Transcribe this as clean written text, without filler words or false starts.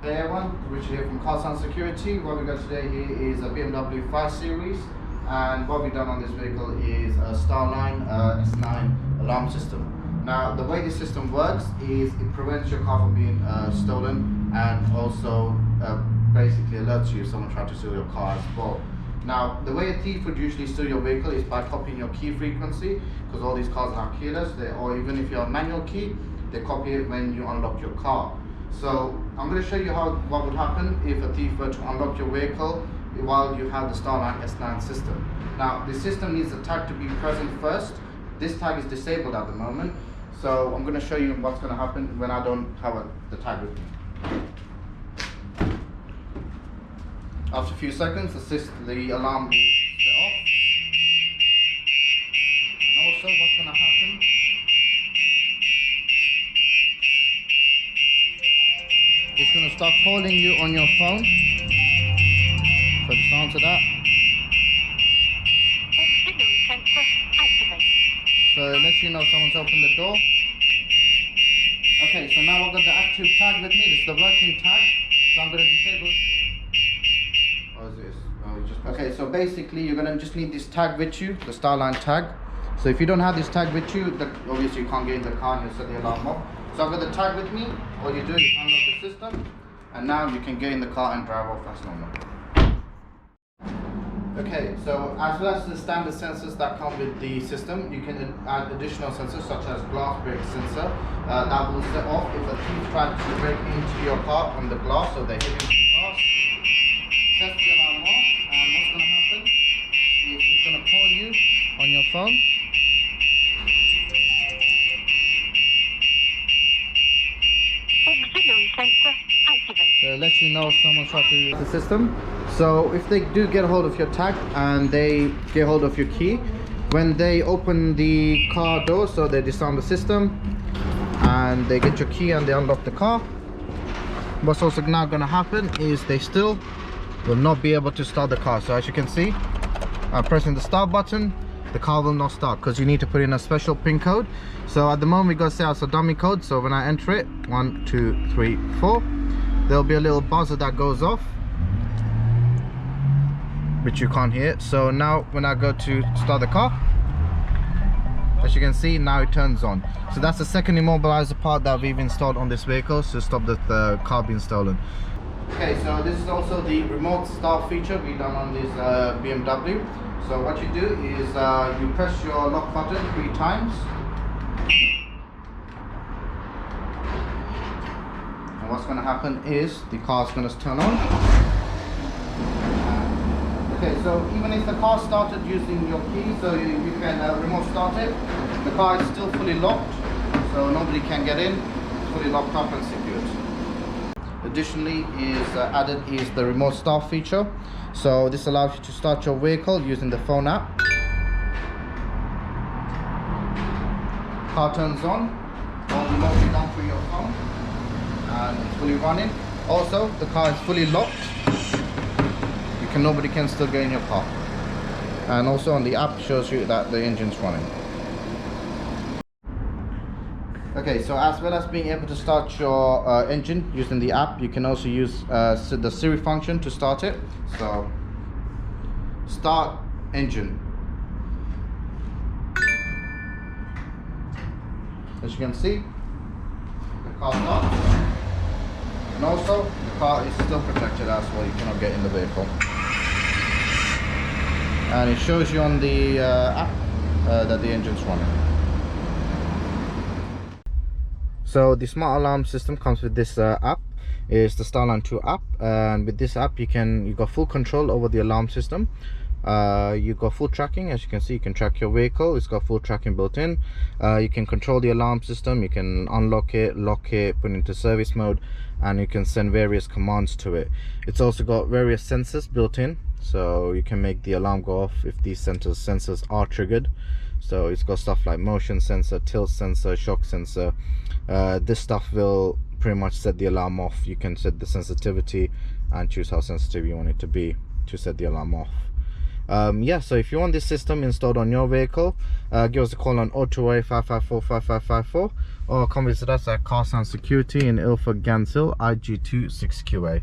Hey everyone, Richard here from Car Sound Security. What we got today here is a BMW 5 Series, and what we've done on this vehicle is a StarLine S96 Alarm System. Now the way this system works is it prevents your car from being stolen, and also basically alerts you if someone tried to steal your car as well. Now the way a thief would usually steal your vehicle is by copying your key frequency, because all these cars are keyless, or even if you're a manual key, they copy it when you unlock your car. So I'm going to show you what would happen if a thief were to unlock your vehicle while you have the StarLine S96 system. Now the system needs the tag to be present first. This tag is disabled at the moment, so I'm going to show you what's going to happen when I don't have the tag with me. After a few seconds, the alarm will set off. And also what's going to happen, it's going to start calling you on your phone. So just answer that. Auxiliary sensor activated. So it lets you know someone's opened the door. Okay, so now I've got the active tag with me. This is the working tag. So I'm going to disable it. Or is this? Oh, you just okay, so basically you're going to just need this tag with you, the StarLine tag. So if you don't have this tag with you, obviously you can't get in the car and you'll set the alarm off. So I've got the tag with me. All you do is unlock the system, and now you can get in the car and drive off as normal. Okay, so as well as the standard sensors that come with the system, you can add additional sensors such as glass break sensor that will set off if a thief tries to break into your car on the glass, so they're hitting the glass. Set the alarm off, and what's going to happen is it's going to call you on your phone. Auxiliary sensor activated. So it lets you know if someone's tried to use the system. So if they do get a hold of your tag and they get hold of your key, when they open the car door, so they disarm the system and they get your key and they unlock the car, what's also now going to happen is they still will not be able to start the car. So as you can see, I'm pressing the start button, the car will not start because you need to put in a special pin code. So at the moment we got set as a dummy code, so when I enter it, 1 2 3 4, there'll be a little buzzer that goes off, which you can't hear. So now when I go to start the car, as you can see, now it turns on. So that's the second immobilizer part that we've installed on this vehicle to stop the car being stolen. Okay, so this is also the remote start feature we've done on this BMW. So what you do is you press your lock button 3 times. And what's going to happen is the car's going to turn on. Okay, so even if the car started using your key, so you can remote start it, the car is still fully locked, so nobody can get in. It's fully locked up and secured. Additionally added is the remote start feature. So this allows you to start your vehicle using the phone app. Car turns on, all remote is done through your phone, and it's fully running. Also, the car is fully locked. Nobody can still get in your car. And also on the app shows you that the engine's running. Okay, so as well as being able to start your engine using the app, you can also use the Siri function to start it. So start engine. As you can see, the car starts, and also the car is still protected as well. You cannot get in the vehicle, and it shows you on the app that the engine's running. So the smart alarm system comes with this app. It's the Starline 2 app, and with this app you got full control over the alarm system. You got full tracking. As you can see, you can track your vehicle. It's got full tracking built in. You can control the alarm system. You can unlock it, lock it, put it into service mode, and you can send various commands to it. It's also got various sensors built in, so you can make the alarm go off if these sensors are triggered. So it's got stuff like motion sensor, tilt sensor, shock sensor. This stuff will pretty much set the alarm off. You can set the sensitivity and choose how sensitive you want it to be to set the alarm off. Yeah, so if you want this system installed on your vehicle, give us a call on 028 554 5554, or come visit us at Car Sound Security in Ilford, Ganshill, IG2 6QA.